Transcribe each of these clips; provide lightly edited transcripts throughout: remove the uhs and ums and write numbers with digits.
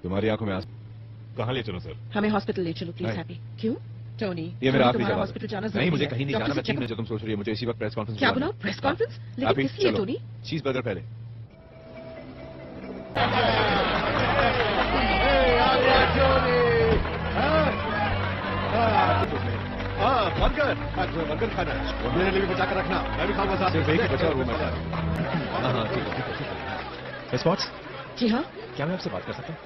तुम्हारी आंखों में आंसू। कहाँ ले चलो सर? हमें हॉस्पिटल ले चलो प्लीज। हैप्पी क्यों टोनी? ये मेरा आखिरी जवाब। हॉस्पिटल जाना नहीं, मुझे कहीं नहीं जाना। मैं 3 मिनट जो तुम सोच रही हो, मुझे इसी वक्त प्रेस कॉन्फ्रेंस। क्या बुलाओ? Press conference? लेकिन किस लिए टोनी? चीज बर्गर पहले। बर्गर खाना है, मेरे लिए भी बचा कर रखना। मैं भी खाऊंगा साथ। सिर्फ एक ही बचा और वो मैं खा रहा हूं। हाँ ठीक है। रिस्पॉन्स? जी हाँ। क्या मैं आपसे बात कर सकता हूँ?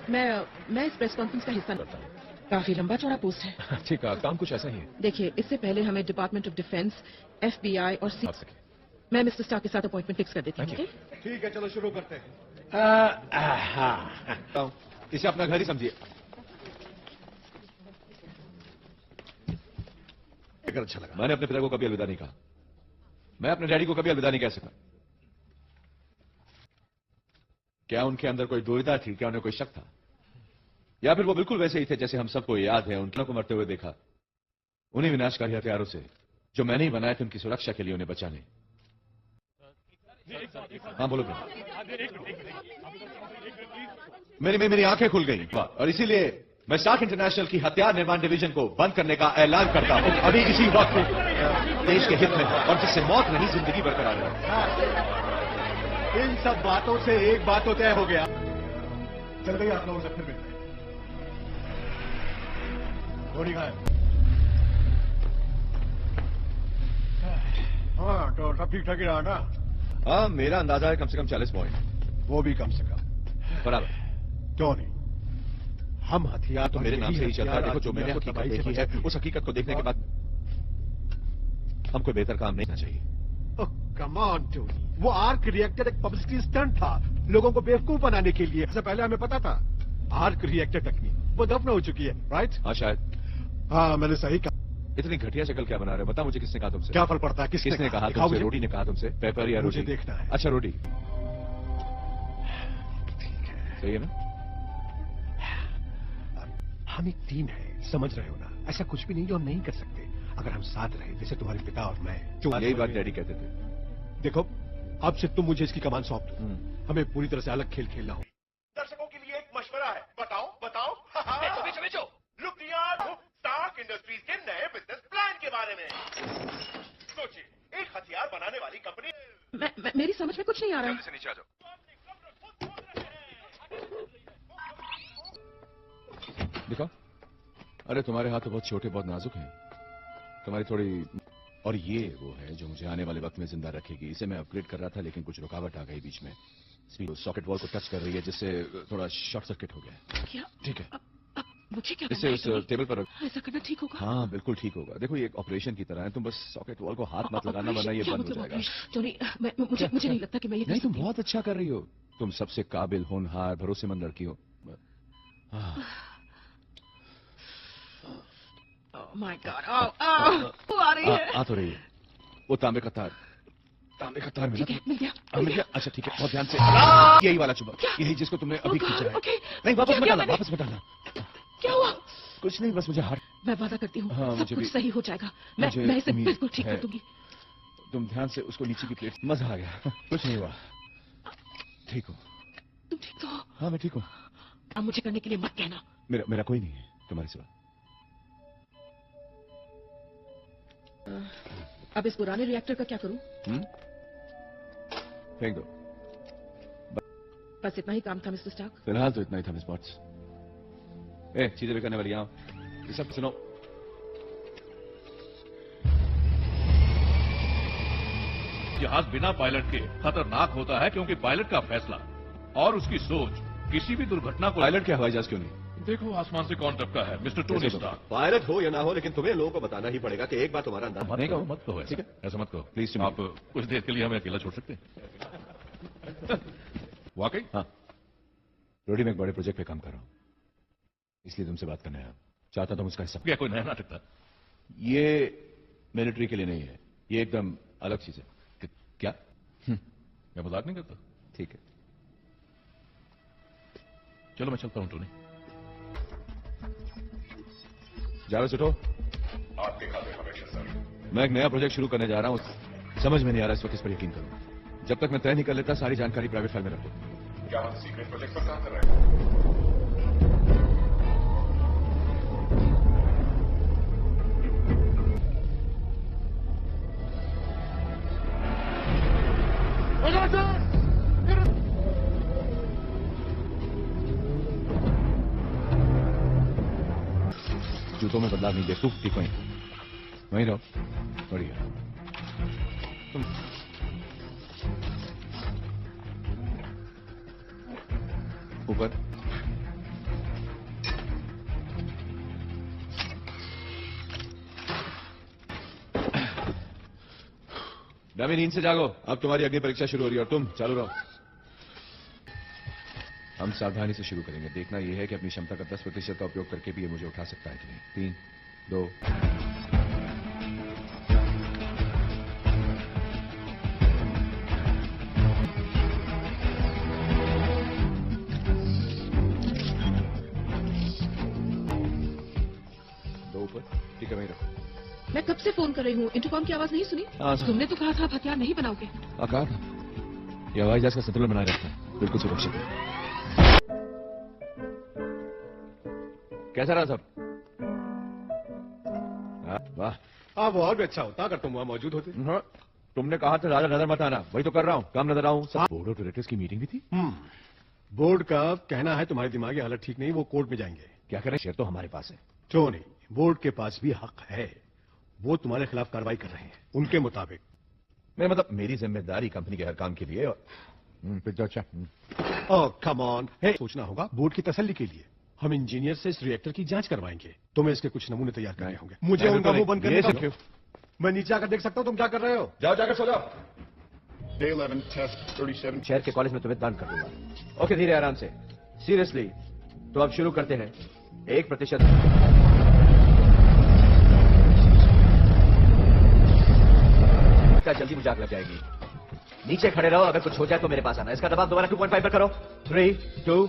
मैं इस प्रेस कॉन्फ्रेंस का हिस्सा करता हूँ। काफी लंबा चौड़ा पोस्ट है। ठीक है, काम कुछ ऐसा ही है। देखिए, इससे पहले हमें डिपार्टमेंट ऑफ डिफेंस, FBI और मैं मिस्टर स्टार के साथ अपॉइंटमेंट फिक्स कर देती हूँ। ठीक है, चलो शुरू करते हैं। इसे अपना घर ही समझिए। अच्छा लगा। मैंने अपने पिता को कभी अलविदा नहीं कहा। मैं अपने डैडी को कभी अलविदा नहीं कह सका। क्या उनके अंदर कोई दुविधा थी? क्या उन्हें कोई शक था? या फिर वो बिल्कुल वैसे ही थे जैसे हम सबको याद है? उनको मरते हुए देखा, उन्हीं विनाशकारी हथियारों से जो मैंने ही बनाए थे उनकी सुरक्षा के लिए, उन्हें बचाने। हाँ बोलो। मेरी आंखें खुल गई और इसीलिए मैं स्टार्क इंटरनेशनल की हथियार निर्माण डिवीजन को बंद करने का ऐलान करता हूं अभी इसी वक्त देश के हित में, और जिससे मौत नहीं जिंदगी बरकरार रहे। इन सब बातों से एक बात तो तय हो गया। चल गई आप लोगों से फिर मिलते हैं। थोड़ी गाय। हाँ तो सब ठीक ठाक ही रहा ना? हाँ, मेरा अंदाजा है कम से कम 40 पॉइंट। वो भी कम से कम बराबर। क्यों नहीं? हम हथियार तो मेरे नाम से ही चलता है। देखो, जो मैंने हकीकत देखी है, उस हकीकत को देखने के बाद हमको बेहतर काम नहीं करना चाहिए। कम ऑन टोनी, वो आर्क रिएक्टर एक पब्लिसिटी स्टंट था, लोगों को बेवकूफ बनाने के लिए। इससे पहले हमें पता था आर्क रिएक्टर टेक्निक वो दफन हो चुकी है, राइट? हाँ शायद। हाँ, मैंने सही कहा। इतनी घटिया शक्ल क्या बना रहे हो? बता मुझे, किसने कहा तुमसे? क्या फर्क पड़ता है किसने कहा तुमसे? रोटी ने कहा तुमसे? पेपर या रोटी? मुझे देखना है। अच्छा रोटी, ठीक है। सही है ना? हम एक टीम है, समझ रहे हो ना? ऐसा कुछ भी नहीं जो हम नहीं कर सकते अगर हम साथ रहे, जैसे तुम्हारे पिता और मैं। यही बात डैडी कहते थे। देखो, अब से तुम मुझे इसकी कमान सौंप दो। हमें पूरी तरह से अलग खेल खेलना हो। दर्शकों के लिए एक मशवरा है। बताओ। बेचो। लुक स्टार्क इंडस्ट्रीज के नए बिजनेस प्लान के बारे में सोचिए। एक हथियार बनाने वाली कंपनी। मेरी समझ में कुछ नहीं आ रहा है। जल्दी से नीचे आ जाओ। देखो, अरे तुम्हारे हाथ तो बहुत छोटे, बहुत नाजुक हैं। तुम्हारी थोड़ी, और ये वो है जो मुझे आने वाले वक्त में जिंदा रखेगी। इसे मैं अपग्रेड कर रहा था लेकिन कुछ रुकावट आ गई बीच में। सॉकेट वॉल को टच कर रही है जिससे थोड़ा शॉर्ट सर्किट हो गया। क्या? ठीक है। मुझे क्या इसे उस टेबल पर ऐसा करना ठीक होगा? हाँ बिल्कुल ठीक होगा। देखो, ये एक ऑपरेशन की तरह है। तुम बस सॉकेट वॉल को हाथ मत लगाना, वरना ये बंद हो जाएगा। मुझे नहीं लगता कि मैं ये नहीं, तुम बहुत अच्छा कर रही हो। तुम सबसे काबिल, होनहार, भरोसेमंद लड़की हो। माय गॉड, आ रही है। आ तो रही है। वो तांबे का तार मिला? मिल गया। अच्छा ठीक है, बहुत ध्यान से। यही वाला चुबा, यही जिसको तुमने अभी खींचा है। नहीं, वापस मत डालना। क्या हुआ? कुछ नहीं, बस मुझे मैं वादा करती हूँ सब कुछ सही हो जाएगा। मैं इसे बिल्कुल ठीक कर दूंगी। तुम ध्यान से उसको नीचे की प्लेट। मजा आ गया। कुछ नहीं हुआ। ठीक हो? तुम ठीक तो हो? हाँ मैं ठीक हूँ। अब मुझे करने के लिए मत कहना। मेरा कोई नहीं है तुम्हारे सिवा। अब इस पुराने रिएक्टर का क्या करूं? फेंक दो। बस इतना ही काम था मिस्टर स्टार्क? फिलहाल तो इतना ही था मिस बॉट्स। चीजें बिकने वाली आओ। ये सब सुनो। जहाज बिना पायलट के खतरनाक होता है क्योंकि पायलट का फैसला और उसकी सोच किसी भी दुर्घटना को। पायलट के हवाई जहाज क्यों नहीं? देखो, आसमान से कौन टपका है मिस्टर टोनी स्टार्क। पायलट हो या ना हो, लेकिन तुम्हें लोगों को बताना ही पड़ेगा कि एक बात तुम्हारा अंदाज। मत कहो, ठीक है? ऐसा मत कहो प्लीज। आप कुछ देर के लिए हमें अकेला छोड़ सकते हैं? वाकई? हाँ, रोडी में एक बड़े प्रोजेक्ट पे काम कर रहा हूँ, इसलिए तुमसे बात करने आया। चाहता तुम उसका हिस्सा। क्या कोई नया नाटक था? ये मिलिट्री के लिए नहीं है, ये एकदम अलग चीज है। क्या? मैं मजाक नहीं करता। ठीक है, चलो मैं चलता हूं टोनी। जावेद उठो। आपके खाते हमेशा सर। मैं एक नया प्रोजेक्ट शुरू करने जा रहा हूँ। समझ में नहीं आ रहा इस वक्त इस पर यकीन करूं। जब तक मैं तय नहीं कर लेता, सारी जानकारी प्राइवेट फाइल में रख दो। क्या हम सीक्रेट प्रोजेक्ट पर काम कर रहे हैं? जूतों में बदलाव नहीं देख तू, ठीक वहीं रहो। बढ़िया। तुम ऊपर। डमी नींद से जागो, अब तुम्हारी अग्नि परीक्षा शुरू हो रही है और तुम चालू रहो। हम सावधानी से शुरू करेंगे। देखना यह है कि अपनी क्षमता का 10% का उपयोग करके भी ये मुझे उठा सकता है कि नहीं। 3, 2। ऊपर, ठीक है, वहीं रखो। मैं कब से फोन कर रही हूँ, इंटरकॉम की आवाज नहीं सुनी? तुमने तो कहा था आप हथियार नहीं बनाओगे। कहा था। ये हवाई जहाज का संतुलन बनाए रखता है, बिल्कुल सुरक्षित है। कैसा रहा सब? वाह। हाँ, बहुत भी अच्छा होता अगर तुम वहां मौजूद होते। तुमने कहा था ज्यादा नजर मत आना, वही तो कर रहा हूँ, कम नजर आऊँ। बोर्ड ऑफ डायरेक्टर्स की मीटिंग भी थी। बोर्ड का कहना है तुम्हारी दिमागी हालत ठीक नहीं, वो कोर्ट में जाएंगे। क्या करें, शेयर तो हमारे पास है। क्यों नहीं, बोर्ड के पास भी हक है। वो तुम्हारे खिलाफ कार्रवाई कर रहे हैं उनके मुताबिक। मेरा मतलब मेरी जिम्मेदारी कंपनी के हर काम के लिए। अच्छा। ओह कम ऑन, सोचना होगा बोर्ड की तसल्ली के लिए। हम इंजीनियर से इस रिएक्टर की जांच करवाएंगे। तुम्हें इसके कुछ नमूने तैयार करने होंगे। मुझे उनका मुंह बंद करने का। मैं नीचे आकर देख सकता हूँ तुम क्या कर रहे हो। जाओ, जाकर सो जाओ। Day 11, test 37। शहर के कॉलेज में तुम्हें दान कर दूंगा। ओके, धीरे आराम से। सीरियसली, तो अब शुरू करते हैं। 1%। जल्दी मुझे आग लग जाएगी। नीचे खड़े रहो, अगर कुछ हो जाए तो मेरे पास आना। इसका दबाव दोबारा 2.5 पर करो। 3, 2